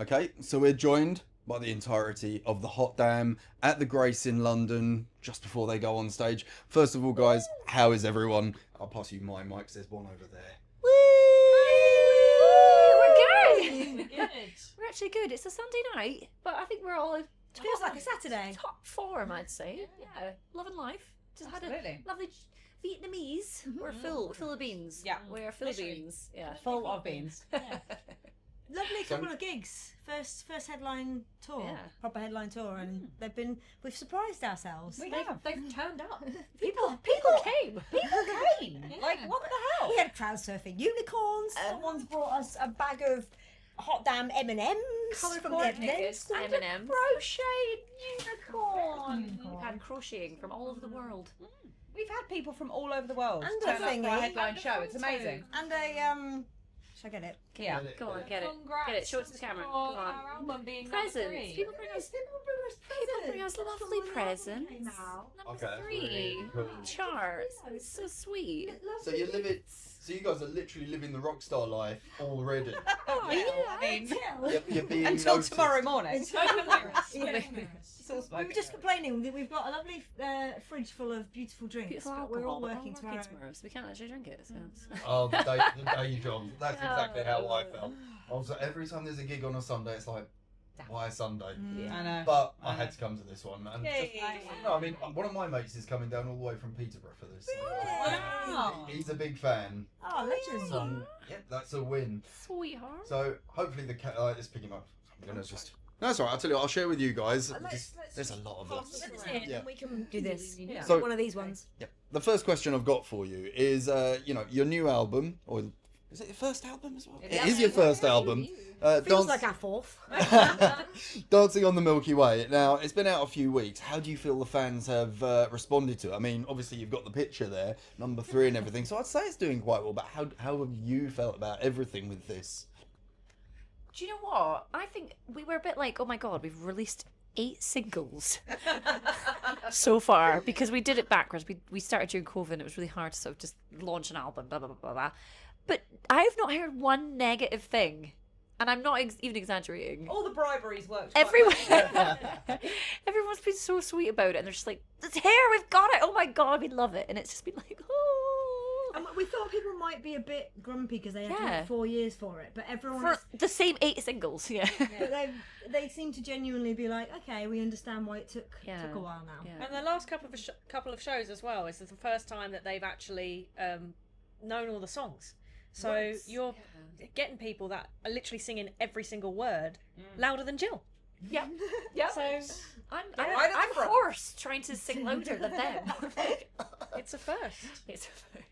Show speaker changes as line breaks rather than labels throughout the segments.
Okay, so we're joined by the entirety of the Hot Dam at the Grace in London just before they go on stage. First of all, guys, how is everyone? I'll pass you my mic, there's one over there.
We're good. We're actually good. It's a Sunday night, but I think we're all
Feels like a Saturday.
top form, I'd say. Yeah, loving life. Just had a lovely Vietnamese. We're full of beans.
Yeah,
we're full of beans. Yeah,
full of beans.
Lovely couple of gigs. First headline tour, proper headline tour, and we've surprised ourselves.
They've turned up.
People
came.
Like, what the hell?
We had crowd surfing unicorns. Someone's brought us a bag of Hot Damn M&Ms from the M&Ms.
M&M.
Crocheted unicorn.
We've had crocheting from all over the world.
We've had people from all over the world
And
turn
a
up for our
thingy.
headline show. It's amazing.
And a Shall I get it?
Yeah.
Go on, get it. Get it. Show it to the camera. Go on.
Our album being
Presents. People bring us lovely presents. Number 3. Charts. It's so sweet.
So you guys are literally living the rock star life already. You're being
Until
noticed.
tomorrow morning.
We were just complaining that we've got a lovely fridge full of beautiful drinks,
Beautiful
but
alcohol.
we're all working tomorrow.
So we can't actually drink it. So.
Oh, the day job. That's exactly how I felt. Also, every time there's a gig on a Sunday, it's like, why a Sunday?
I know.
But I had to come to this one. And
Yay.
no, I mean, one of my mates is coming down all the way from Peterborough for this.
Wow.
He's a big fan.
Oh, legend.
So, yeah, that's a win.
Sweetheart.
So, hopefully the cat... let's pick him up. I'm going to just... No, that's all right. I'll tell you what, I'll share with you guys. There's a lot of us.
Yeah. We can do this.
Yeah.
So-
One of these ones.
Yeah. The first question I've got for you is, your new album, or is it your first album as well? It is your first album.
Feels like our fourth.
Dancing on the Milky Way. Now, it's been out a few weeks. How do you feel the fans have responded to it? I mean, obviously you've got the picture there, number 3 and everything, so I'd say it's doing quite well, but how have you felt about everything with this?
Do you know what? I think we were a bit like, oh my god, we've released 8 singles so far, because we did it backwards. We started during COVID and it was really hard to sort of just launch an album, blah, blah, blah, blah, blah. But I've not heard one negative thing. And I'm not even exaggerating.
All the briberies worked.
Everyone, everyone's been so sweet about it, and they're just like, "It's here, we've got it! Oh my god, we love it!" And it's just been like, "Oh."
And we thought people might be a bit grumpy because they had to
Yeah.
wait 4 years for it, but everyone.
For the same 8 singles, yeah.
But they seem to genuinely be like, okay, we understand why it took a while now.
Yeah.
And the last couple of shows as well is the first time that they've actually known all the songs. So you're getting people that are literally singing every single word louder than Gill.
Yeah. So I'm
right at the front.
hoarse trying to sing louder than them.
It's a first.
It's a first.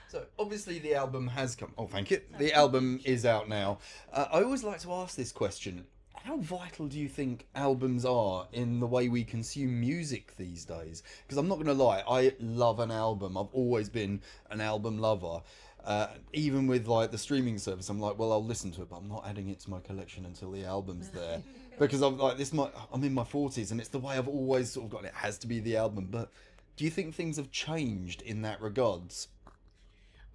So obviously the album has come. Oh, thank you. The album is out now. I always like to ask this question: how vital do you think albums are in the way we consume music these days? Because I'm not going to lie, I love an album. I've always been an album lover. Even with like the streaming service, I'm like, well, I'll listen to it, but I'm not adding it to my collection until the album's there. Because I'm like, I'm in my 40s, and it's the way I've always sort of got it. It has to be the album. But do you think things have changed in that regards?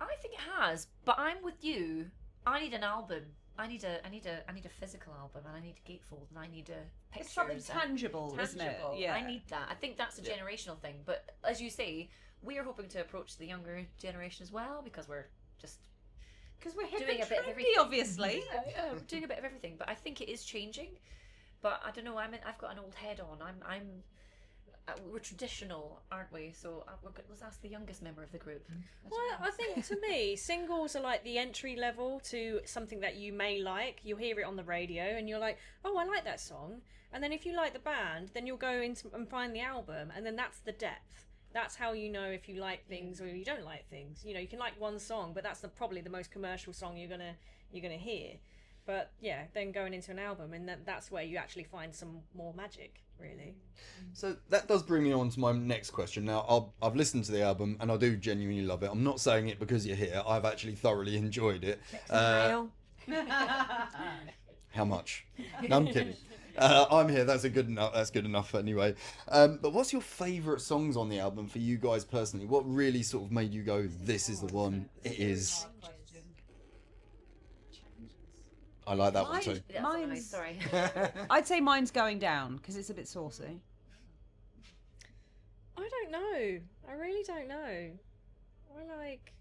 I think it has, but I'm with you. I need an album. I need a physical album, and I need a gatefold, and I need a pictures.
It's something tangible, isn't it? Yeah.
I need that. I think that's a generational thing. But as you say, we are hoping to approach the younger generation as well, because we're
we're
doing a bit of
trendy,
everything.
obviously.
Yeah, we're doing a bit of everything. But I think it is changing. But I don't know. I've got an old head on. We're traditional, aren't we? So let's ask the youngest member of the group.
Well, I think to me, singles are like the entry level to something that you may like. You'll hear it on the radio and you're like, oh, I like that song. And then if you like the band, then you'll go into and find the album, and then that's the depth. That's how you know if you like things or you don't like things. You know, you can like one song, but that's probably the most commercial song you're gonna hear. But yeah, then going into an album, and that's where you actually find some more magic, really.
So that does bring me on to my next question. Now, I've listened to the album, and I do genuinely love it. I'm not saying it because you're here. I've actually thoroughly enjoyed it. How much? No, I'm kidding. I'm here. That's good enough. That's good enough anyway. But what's your favourite songs on the album for you guys personally? What really sort of made you go, "This is the one"? It is. I like that one too.
That's
Mine's-
nice, sorry.
I'd say mine's going down because it's a bit saucy.
I don't know. I really don't know. I like.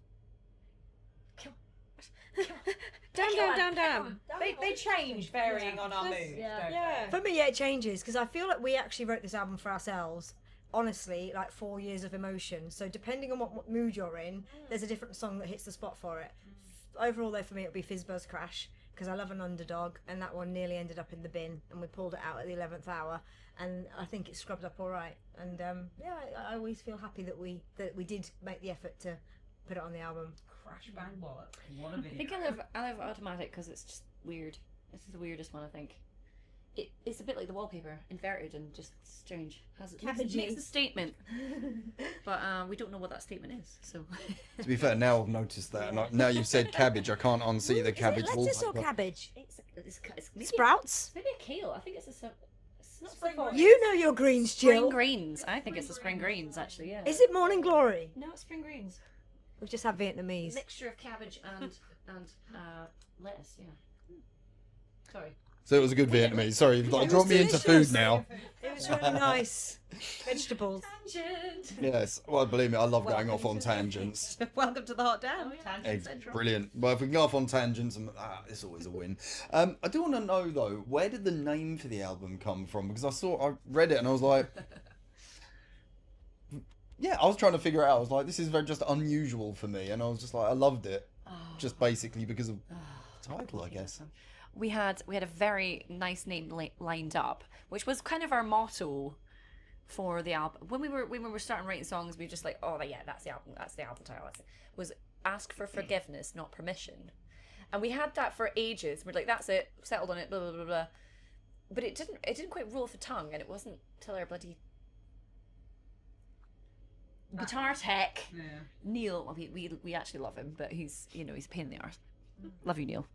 Damn.
They change varying on our mood.
Yeah.
For me, yeah, it changes because I feel like we actually wrote this album for ourselves. Honestly, like 4 years of emotion. So depending on what mood you're in, there's a different song that hits the spot for it. Overall, though, for me, it'll be Fizz Buzz Crash because I love an underdog, and that one nearly ended up in the bin, and we pulled it out at the 11th hour, and I think it scrubbed up all right. And yeah, I always feel happy that we did make the effort to put it on the album.
Crash bang wallop. What a
I
video.
think I love Automatic because it's just weird. This is the weirdest one, I think. It's a bit like the wallpaper, inverted and just strange. Makes a statement, but we don't know what that statement is. So,
To be fair, now I've noticed that, and now you've said cabbage, I can't unsee the cabbage
Is it lettuce or
wallpaper.
cabbage?
it's maybe
Sprouts?
maybe a kale. I think it's not
Spring
spring
You know your greens, Jill.
greens. I think it's the spring greens actually. Yeah.
Is it Morning Glory?
No, it's spring greens.
We've just had Vietnamese.
Mixture of cabbage and lettuce. Yeah. Sorry.
So it was a good Vietnamese. Sorry, you've
It
dropped
was
me into
delicious.
food now.
It was really nice. Vegetables.
Tangent.
Yes, well, believe me, I love going off on tangents.
Welcome to the hot down.
It's brilliant. Well, if we can go off on tangents, it's always a win. I do want to know though, where did the name for the album come from? Because I read it and I was like, yeah, I was trying to figure it out. I was like, this is very just unusual for me, and I was just like, I loved it, just basically because of the title, I guess.
We had a very nice name lined up, which was kind of our motto for the album. When we were starting writing songs, we were just like, oh yeah, that's the album title. Was ask for forgiveness, not permission. And we had that for ages. We're like, that's it, settled on it, blah blah blah blah. But it didn't quite roll off the tongue, and it wasn't till our bloody guitar tech,
Yeah.
Neil. Well, we actually love him, but he's a pain in the arse. Love you, Neil.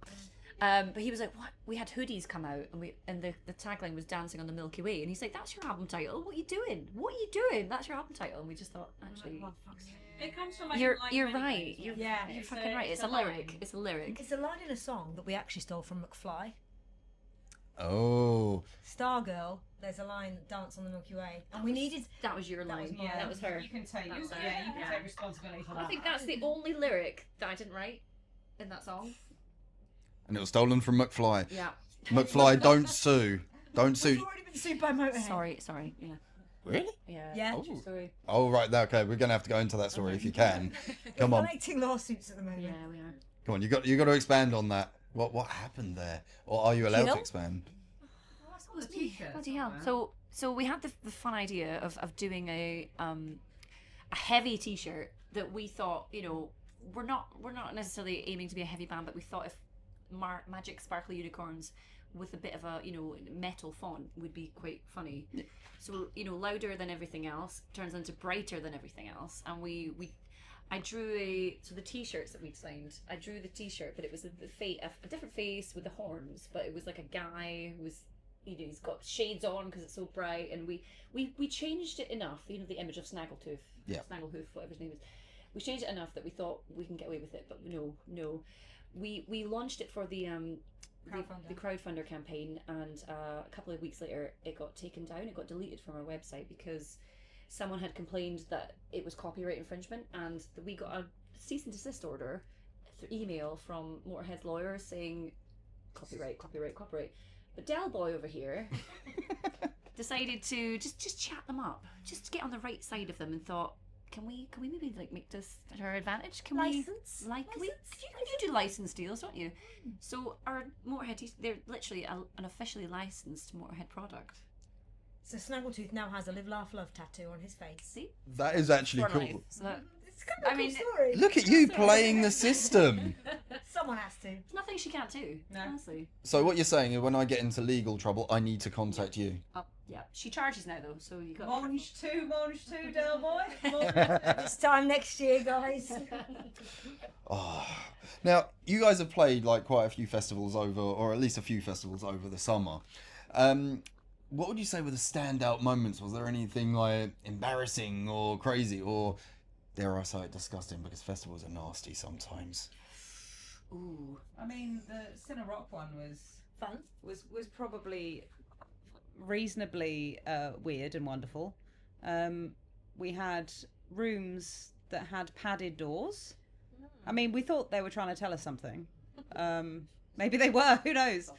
But he was like, what? We had hoodies come out, and the tagline was dancing on the Milky Way, and he's like, that's your album title. What are you doing? That's your album title. And we just thought, actually,
It comes from like
you're
many
right.
things,
You're
Yeah.
fucking right. It's a lyric. It's a lyric.
It's a line in a song that we actually stole from McFly.
Oh,
Stargirl, there's a line, dance on the Milky Way. And we needed...
That was your line.
mine.
That was her.
You can take,
That was her.
you can take responsibility for that.
I think that's the only lyric that I didn't write in that song.
and it was stolen from McFly.
Yeah.
McFly, don't sue. Don't
We've
sue.
already been sued by Motorhead.
Sorry. Yeah.
Really?
Yeah.
Yeah.
True story.
Oh, right. Okay, we're gonna have to go into that story if you can. Come
We're
on,
collecting lawsuits at the moment.
Yeah, we are.
come on. You got to expand on that. What happened there, or are you allowed
Kill?
to expand?
Bloody hell. So we had the fun idea of doing a heavy T-shirt that we thought, we're not necessarily aiming to be a heavy band, but we thought if magic sparkly unicorns with a bit of a metal font would be quite funny. Yeah. So louder than everything else turns into brighter than everything else, and I drew the T-shirts that we'd signed. I drew the T-shirt, but it was a different face with the horns, but it was like a guy who was. He's got shades on because it's so bright, and we changed it enough. The image of Snaggletooth, Snagglehoof, whatever his name is. We changed it enough that we thought we can get away with it, but no. We launched it for the crowdfunder campaign, and a couple of weeks later, it got taken down. It got deleted from our website because someone had complained that it was copyright infringement, and we got a cease and desist order through email from Motorhead's lawyers saying copyright. But Del Boy over here decided to just chat them up, just get on the right side of them, and thought, can we maybe make this at our advantage? Can
License?
you do license deals, don't you? So our Motorhead, they're literally an officially licensed Motorhead product.
So Snaggletooth now has a live, laugh, love tattoo on his face.
See,
That is actually
for
cool.
life. So
It's kind of a cool story.
Look at you playing the system.
Someone has to.
there's nothing she can't do.
No.
Honestly.
So what you're saying is, when I get into legal trouble, I need to contact you.
Yeah, she charges now though, so you got.
Monge 2, Del Boy.
This time next year, guys.
Oh. Now, you guys have played quite a few festivals over, or at least a few festivals over the summer. What would you say were the standout moments? Was there anything embarrassing or crazy, or dare I say it, disgusting? Because festivals are nasty sometimes.
Ooh.
I mean, the Cinerock one was
Fun.
probably reasonably weird and wonderful. We had rooms that had padded doors. I mean, we thought they were trying to tell us something. Maybe they were. Who knows?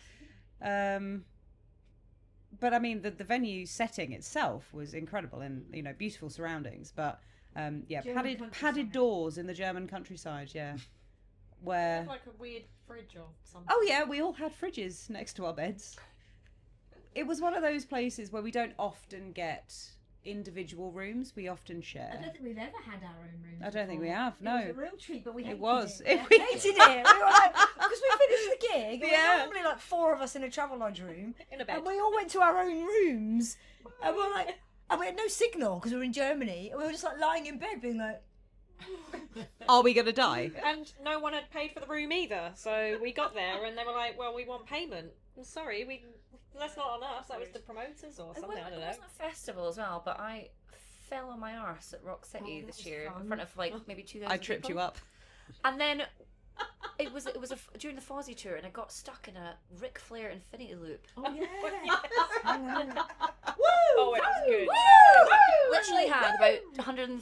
But I mean, the venue setting itself was incredible and beautiful surroundings. But padded doors in the German countryside. Yeah, where
Like a weird fridge or something.
oh yeah, we all had fridges next to our beds. It was one of those places where we don't often get individual rooms. We often share.
I don't think we've ever had our own room.
I don't think we have. No,
It was a real treat, but we hated
it was.
it.
We
Hated it. We were like, because we finished the gig, and
Yeah.
we were normally like 4 of us in a travel lodge room,
In a bed.
and we all went to our own rooms, and we were like, and we had no signal because we were in Germany, and we were just like lying in bed, being like,
Are we gonna die?
And no one had paid for the room either. So we got there and they were like, well, we want payment. I'm sorry, that's not on us. That was the promoters or something. I don't know.
It wasn't a festival as well, but I fell on my arse at Rock City
Oh,
this
that was
year in
fun.
front of like maybe 2,000
I tripped you up.
And then it was during the Fozzy tour, and I got stuck in a Ric Flair infinity loop.
oh yeah.
Oh, it was good.
Literally had about 100 and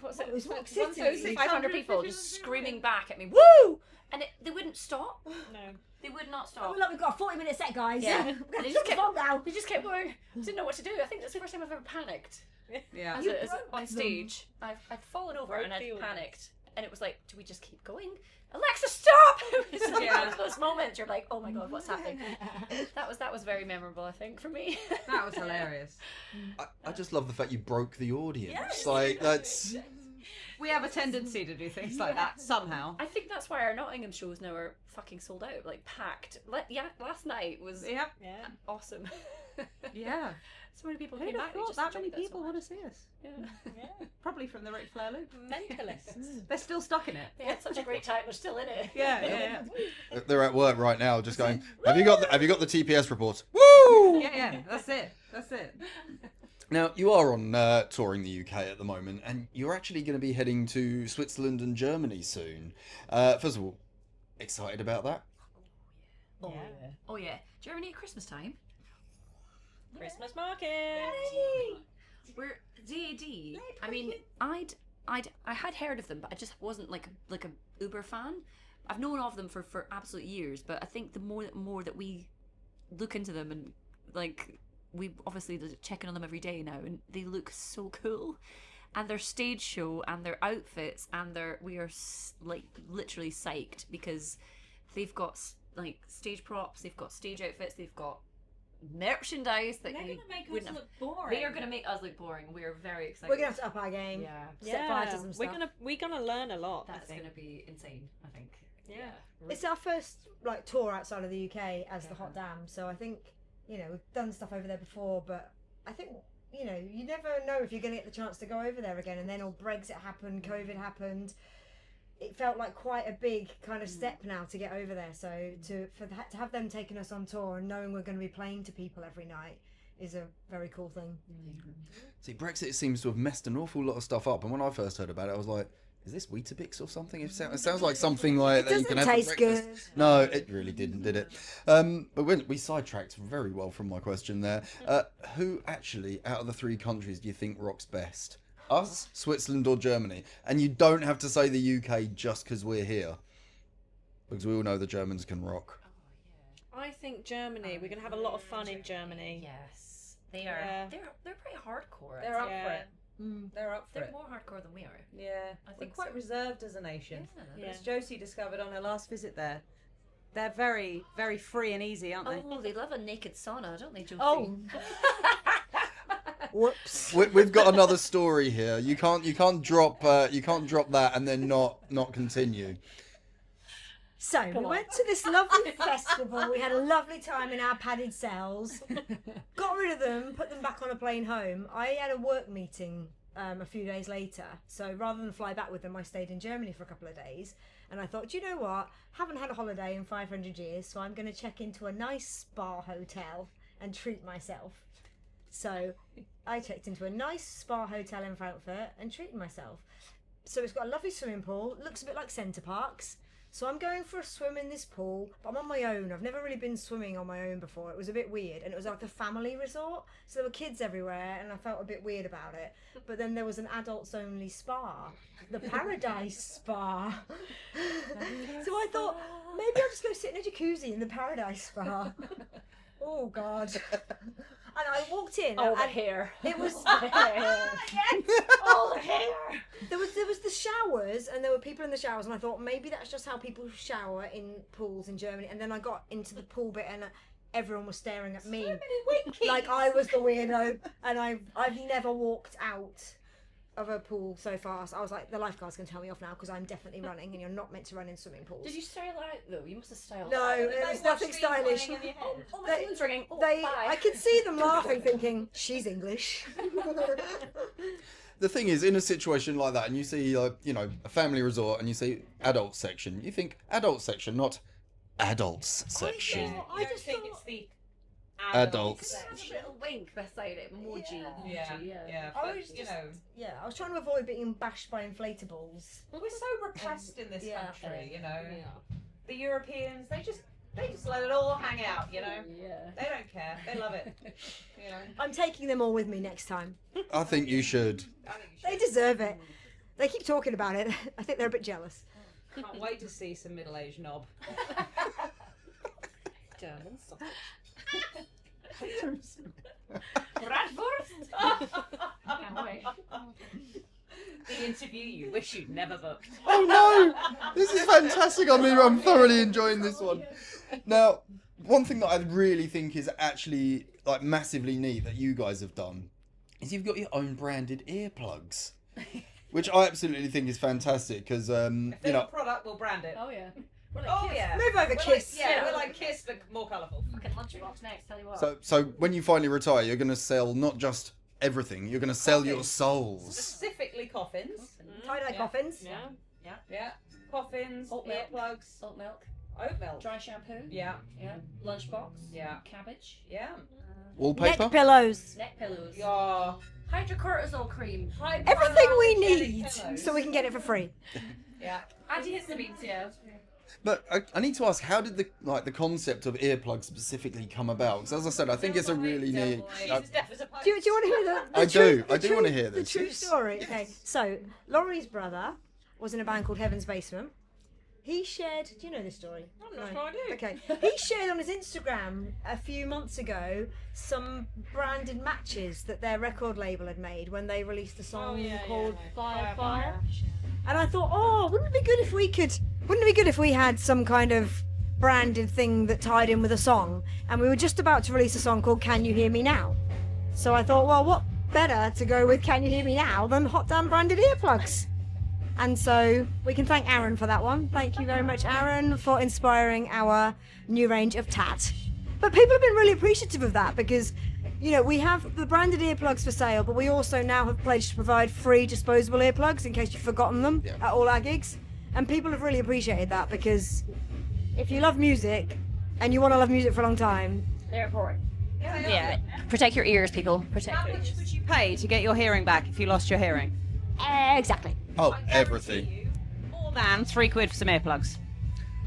what's
It was Rock City.
1,500 people just screaming back at me, woo! And they wouldn't stop.
No.
They would not
Oh,
stop.
look, we've got a 40-minute set, guys.
Yeah.
We're
And
gonna
they
just
just
get on now.
They just kept going. Didn't know what to do. I think that's the first time I've ever panicked.
Yeah.
As
You
a,
broke
on
them.
stage. I've fallen over
Broke
and I'd
the audience.
panicked. And it was like, do we just keep going? Alexa, stop! It was like
Yeah.
one of those moments you're like, oh my god, what's happening? That was very memorable, I think, for me.
That was hilarious.
I just love the fact you broke the audience.
Yes.
Like that's
We have a tendency to do things like that somehow.
I think that's why our Nottingham shows now are fucking sold out, like packed. Last night was
Yep.
Yeah.
awesome.
Yeah.
So many people
Who'd
came
have
back. They
thought
just
that many
enjoyed it so
people
much.
want to see us?
Yeah.
Yeah.
Probably from the Ric Flair loop.
Mentalists.
They're still stuck in it.
They had such a great time. They're still in it.
Yeah.
they're at work right now, just going. Have you got the TPS reports? Woo!
Yeah. That's it.
Now you are on touring the UK at the moment, and you're actually going to be heading to Switzerland and Germany soon. First of all, excited about that?
Oh yeah. Oh yeah. Germany at Christmas time.
Christmas market.
We're DAD. I mean, I had heard of them, but I just wasn't like a uber fan. I've known of them for absolute years, but I think the more that we look into them, and like we obviously checking on them every day now, and they look so cool. And their stage show and their outfits and we are like literally psyched because they've got like stage props, they've got stage outfits, they've got merchandise that
They're
we
gonna make us
wouldn't have.
look boring.
They are going to make us look boring. We are very excited.
We're gonna have to up our game.
Yeah,
Set fire to some stuff.
We're gonna learn a lot. I
that's
think.
going to be insane. I think.
Yeah.
It's our first like tour outside of the UK as the Hot Dam, so I think we've done stuff over there before, but I think you never know if you're going to get the chance to go over there again. And then all Brexit happened, COVID happened. It felt like quite a big kind of step now to get over there. So to have them taking us on tour and knowing we're going to be playing to people every night is a very cool thing.
See, Brexit seems to have messed an awful lot of stuff up, and when I first heard about it, I was like, "Is this Weetabix or something?" It sounds like something like that you can have for
Taste
breakfast.
good.
No, it really didn't, did it? But we sidetracked very well from my question there. Who actually, out of the 3 countries, do you think rocks best? Us, Switzerland, or Germany? And you don't have to say the UK just because we're here, because we all know the Germans can rock.
I think Germany. We're gonna have a lot of fun in Germany.
Yes, they are.
Yeah.
They're pretty hardcore.
They're up for
Yeah.
it. They're up for
They're
it.
more hardcore than we are.
Yeah,
I
we're
think
quite
so.
reserved as a nation.
Yeah.
As Josie discovered on her last visit there, they're very, very free and easy, aren't they?
Oh, they love a naked sauna, don't they, Josie?
Oh. Whoops.
We've got another story here. You can't drop that and then not continue.
So we went to this lovely festival. We had a lovely time in our padded cells. Got rid of them, put them back on a plane home. I had a work meeting a few days later. So rather than fly back with them, I stayed in Germany for a couple of days. And I thought, do you know what? Haven't had a holiday in 500 years, so I'm going to check into a nice spa hotel and treat myself. So I checked into a nice spa hotel in Frankfurt and treated myself. So it's got a lovely swimming pool. Looks a bit like Centre Parks. So I'm going for a swim in this pool, but I'm on my own. I've never really been swimming on my own before. It was a bit weird, and it was like a family resort, so there were kids everywhere, and I felt a bit weird about it. But then there was an adults-only spa, the Paradise Spa. So I thought, maybe I'll just go sit in a jacuzzi in the Paradise Spa. Oh, God. And I walked in.
All the
and
hair.
It was...
Yes. All the hair.
There was the showers, and there were people in the showers, and I thought maybe that's just how people shower in pools in Germany. And then I got into the pool bit, and everyone was staring at me like I was the weirdo. And I've never walked out of a pool so fast. I was like, the lifeguard's gonna tell me off now because I'm definitely running, and you're not meant to run in swimming pools.
Did you style out though? You must have styled.
No,
out.
it was nothing stylish.
Oh, my phone's ringing. Oh,
They,
bye.
I could see them laughing, thinking she's English.
The thing is, in a situation like that, and you see, a family resort, and you see adult section, you think adult section, not adults section.
I just
think
thought-
it's the
Adults.
There's a little wink beside it. Emoji.
Yeah,
Yeah.
I
but,
was
you
just-
know,
Yeah, I was trying to avoid being bashed by inflatables.
we're so repressed in this
Yeah.
country. You know, the Europeans, they just let it all hang out. You know,
Yeah.
they don't care. They love it. You know,
I'm taking them all with me next time.
I think you should.
I think you
They
should.
deserve it. They keep talking about it. I think they're a bit jealous.
Can't wait to see some middle-aged knob.
German sausage. Can't wait.
The interview you wish you'd never booked.
Oh no! This is fantastic. I'm thoroughly enjoying this one. Now, one thing that I really think is actually like massively neat that you guys have done is you've got your own branded earplugs, which I absolutely think is fantastic because
If there's a product, we'll brand it.
Oh yeah.
Oh yeah.
Move over,
We're
Kiss.
Like, yeah, we're like Kiss, but more colourful.
Fucking lunchbox next. Tell you what.
so when you finally retire, you're going to sell not just everything, you're going to sell your souls.
Specifically coffins.
Tie-dye
Yeah.
coffins.
Yeah. Coffins,
Oat milk.
earplugs,
Salt milk.
oat milk.
Dry shampoo.
Yeah.
Yeah. Lunchbox.
Yeah.
Cabbage.
Yeah.
Wallpaper?
Neck pillows.
Neck pillows.
Your
Hydrocortisone cream.
Everything we
hypoallergenic
need
pillows.
so we can get it for free.
Yeah.
Antihistamines. Yeah.
But I need to ask, how did the concept of earplugs specifically come about? Because as I said, I think it's a really neat.
Jesus, deaf as a post.
Do you want to hear the
I do.
truth-
I
the
do wanna
truth-
hear this,
The true
yes.
story. Okay, so Laurie's brother was in a band called Heaven's Basement. He shared. Do you know this story?
I'm not sure I do.
Okay. He shared on his Instagram a few months ago some branded matches that their record label had made when they released a song called
Fire.
And I thought, oh, wouldn't it be good if we had some kind of branded thing that tied in with a song? And we were just about to release a song called Can You Hear Me Now? So I thought, well, what better to go with Can You Hear Me Now than hot damn branded earplugs? And so we can thank Aaron for that one. Thank you very much, Aaron, for inspiring our new range of tat. But people have been really appreciative of that because, you know, we have the branded earplugs for sale, but we also now have pledged to provide free disposable earplugs in case you've forgotten them at all our gigs. And people have really appreciated that because if you love music and you want to love music for a long time,
They're important.
Yeah.
Protect your ears, people. Protect
How
your
much
ears.
would you pay to get your hearing back if you lost your hearing?
exactly.
Oh,
I guarantee
everything.
you, more than £3 for some earplugs.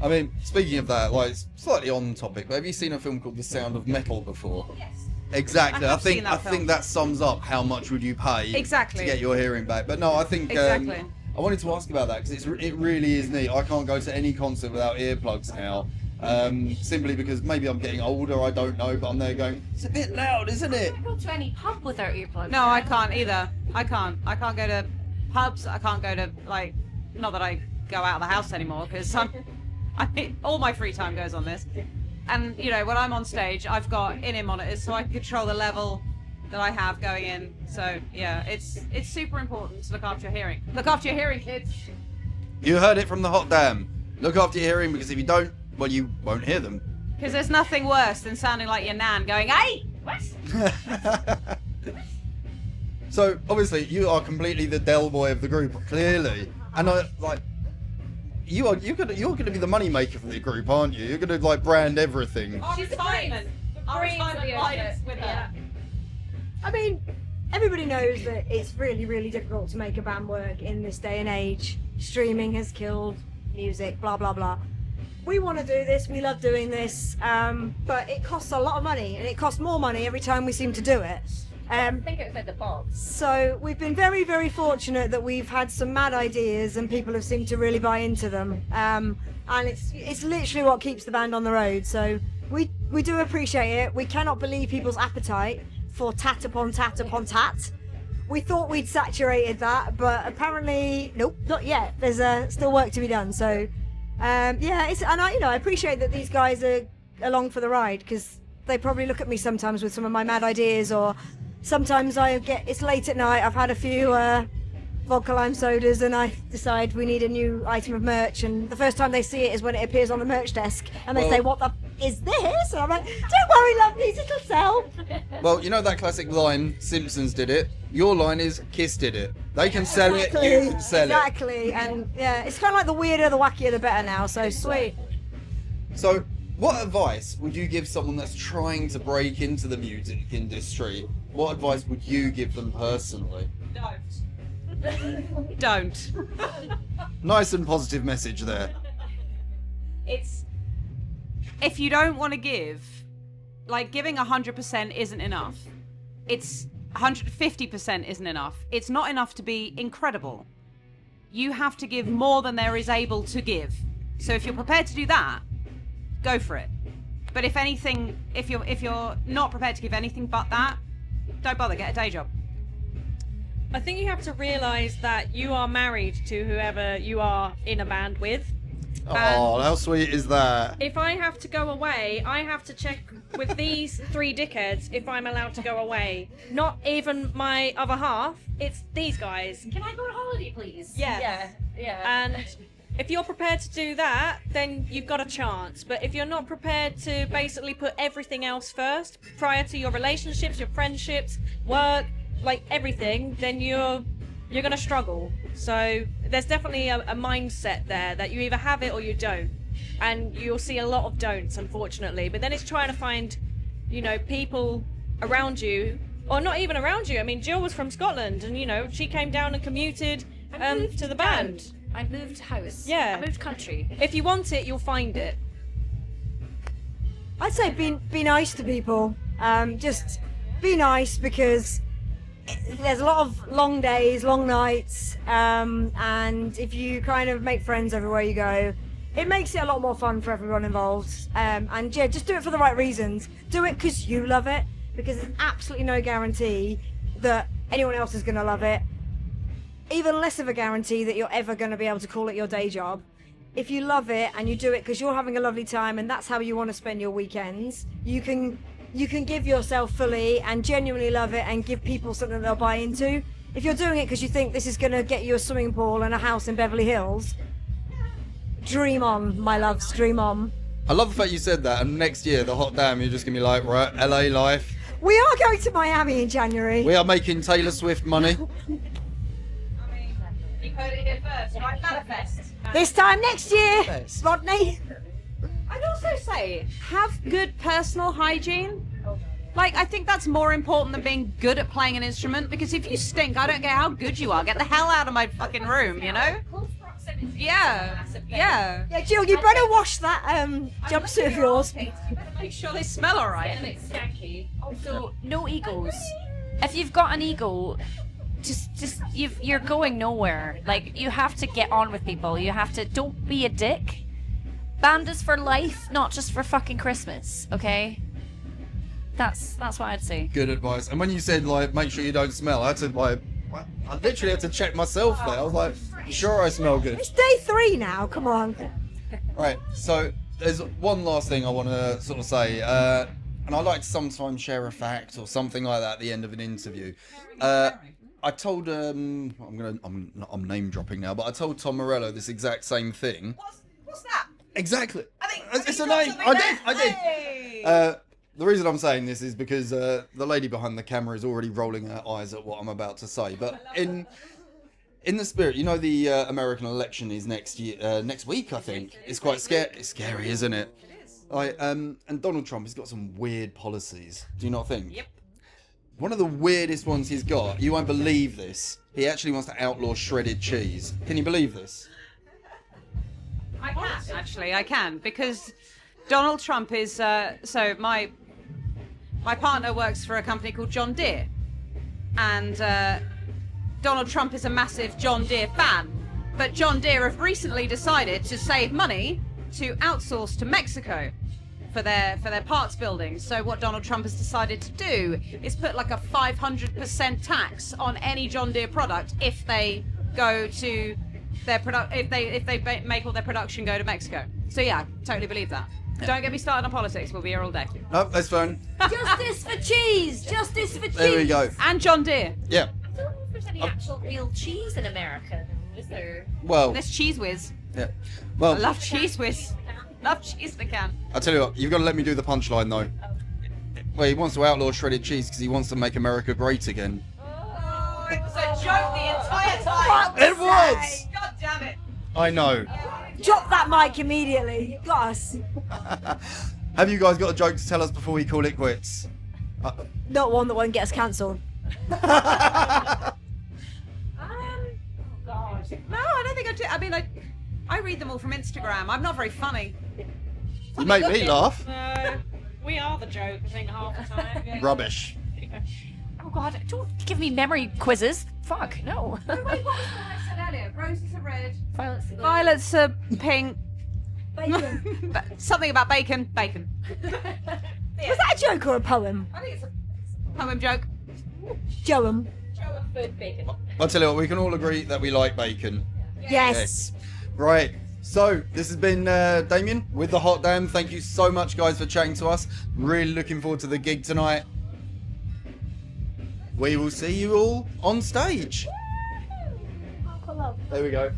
I mean, speaking of that, like slightly on topic, but have you seen a film called The Sound of Metal before?
Yes.
Exactly.
I
I
have
think
seen that
I think
film.
that sums up how much would you pay
Exactly.
to get your hearing back. But no, I think
Exactly.
I wanted to ask about that because it really is neat. I can't go to any concert without earplugs now. Simply because maybe I'm getting older, I don't know, but I'm there going, it's a bit loud, isn't it?
I can't go to any pub without earplugs.
No, I can't either. I can't go to pubs. I can't go to, like, not that I go out of the house anymore because I mean, all my free time goes on this. And, you know, when I'm on stage, I've got in-ear monitors so I can control the level that I have going in. So, yeah, it's super important to look after your hearing. Look after your hearing, kids.
You heard it from the hot damn. Look after your hearing because if you don't, well, you won't hear them.
Because there's nothing worse than sounding like your nan going, "Hey, what?"
So obviously you are completely the Del boy of the group, clearly, and you're gonna be the money maker for the group, aren't you? You're gonna like brand everything.
She's Simon.
brains of the
Lions
outfit.
with her.
Yeah.
I mean, everybody knows that it's really, really difficult to make a band work in this day and age. Streaming has killed music, blah blah blah. We want to do this, we love doing this, but it costs a lot of money, and it costs more money every time we seem to do it.
I think it was like the box.
So we've been very, very fortunate that we've had some mad ideas and people have seemed to really buy into them. And it's literally what keeps the band on the road. So we do appreciate it. We cannot believe people's appetite for tat upon tat upon tat. We thought we'd saturated that, but apparently, nope, not yet. There's still work to be done. So I appreciate that these guys are along for the ride, because they probably look at me sometimes with some of my mad ideas, or sometimes it's late at night, I've had a few vodka lime sodas, and I decide we need a new item of merch, and the first time they see it is when it appears on the merch desk, and they say, what the is this? And I'm like, don't worry, lovelies, it'll sell.
Well, you know that classic line, Simpsons did it. Your line is, Kiss did it. They can sell it, you can sell it.
Exactly, and yeah, it's kind of like the weirder, the wackier, the better now, so sweet.
So, what advice would you give someone that's trying to break into the music industry? What advice would you give them personally?
Don't.
Nice and positive message there.
It's, if you don't want to give, like, giving 100% isn't enough. It's 150% isn't enough. It's not enough to be incredible. You have to give more than there is able to give. So if you're prepared to do that, go for it. But if anything, if you're not prepared to give anything but that, don't bother, get a day job.
I think you have to realise that you are married to whoever you are in a band with.
Oh, how sweet is that?
If I have to go away, I have to check with these three dickheads if I'm allowed to go away. Not even my other half, it's these guys.
Can I go on holiday, please?
Yeah. And if you're prepared to do that, then you've got a chance. But if you're not prepared to basically put everything else first, prior to your relationships, your friendships, work, like everything, then you're gonna struggle. So there's definitely a mindset there that you either have it or you don't, and you'll see a lot of don'ts, unfortunately. But then it's trying to find, people around you, or not even around you. I mean, Jill was from Scotland, and she came down and commuted to the band.
I moved house.
Yeah.
I moved country.
If you want it, you'll find it.
I'd say be nice to people. Just be nice, because there's a lot of long days, long nights, and if you kind of make friends everywhere you go, it makes it a lot more fun for everyone involved. And yeah, just do it for the right reasons. Do it because you love it, because there's absolutely no guarantee that anyone else is going to love it. Even less of a guarantee that you're ever going to be able to call it your day job. If you love it and you do it because you're having a lovely time and that's how you want to spend your weekends, you can give yourself fully and genuinely love it and give people something they'll buy into. If you're doing it because you think this is going to get you a swimming pool and a house in Beverly Hills, dream on, my loves, dream on.
I love the fact you said that, and next year, the hot damn, you're just going to be like, right, LA life.
We are going to Miami in January.
We are making Taylor Swift money.
You heard it here first, right? Manifest.
This time next year, Rodney.
I'd also say, have good personal hygiene. Like, I think that's more important than being good at playing an instrument, because if you stink, I don't care how good you are. Get the hell out of my fucking room, Yeah.
Yeah, Jill, you better wash that jumpsuit of yours.
You better make sure they smell alright.
Also, no egos. If you've got an ego, you're going nowhere. Like, you have to get on with people. You have to, don't be a dick. Band is for life, not just for fucking Christmas, okay? That's what I'd say.
Good advice. And when you said, like, make sure you don't smell, I had to, like, I literally had to check myself there. I was like, sure I smell good.
It's day 3 now, come on.
Right, so there's one last thing I want to sort of say, and I like to sometimes share a fact or something like that at the end of an interview. I told I'm name dropping now, but I told Tom Morello this exact same thing.
What's that?
Exactly. It's a name. I did. The reason I'm saying this is because the lady behind the camera is already rolling her eyes at what I'm about to say. But in the spirit, the American election is next week, I think. It's quite scary. It's scary, isn't it? It is. And Donald Trump has got some weird policies. Do you not think?
Yep.
One of the weirdest ones he's got, you won't believe this. He actually wants to outlaw shredded cheese. Can you believe this?
I can, actually, I can, because Donald Trump is, so my partner works for a company called John Deere, and Donald Trump is a massive John Deere fan, but John Deere have recently decided to save money to outsource to Mexico for their parts building. So what Donald Trump has decided to do is put like a 500% tax on any John Deere product if they go to their if they make all their production go to Mexico. So yeah, totally believe that. Don't get me started on politics. We'll be here all day.
No, that's fine.
Justice for cheese! Justice for cheese!
There we go.
And John Deere.
Yeah.
I don't know if there's any actual real cheese in America, though, is there?
Well,
There's Cheese Whiz.
yeah.
I
Well,
love Cheese Whiz. Love cheese in a can.
I'll tell you what, you've got to let me do the punchline though. Well, he wants to outlaw shredded cheese because he wants to make America great again.
Oh, it was a joke the entire time.
It was!
God damn it.
I know.
Drop that mic immediately. You got us.
Have you guys got a joke to tell us before we call it quits?
Not one that won't get us cancelled.
No, I don't think I do. I mean, I read them all from Instagram. I'm not very funny.
You make me laugh.
No, we are the joke, I think, half the time. Yeah.
Rubbish.
Oh God! Don't give me memory quizzes. Fuck no.
Wait, what was what I said earlier? Roses are red.
Violets.
Violets are pink.
Bacon.
Something about bacon. Bacon.
Was that a joke or a poem?
I think it's a poem joke.
Joem.
I'll tell you what, we can all agree that we like bacon.
Yes.
Right. So, this has been Damian with the Hot Damn. Thank you so much, guys, for chatting to us. Really looking forward to the gig tonight. We will see you all on stage. There we go.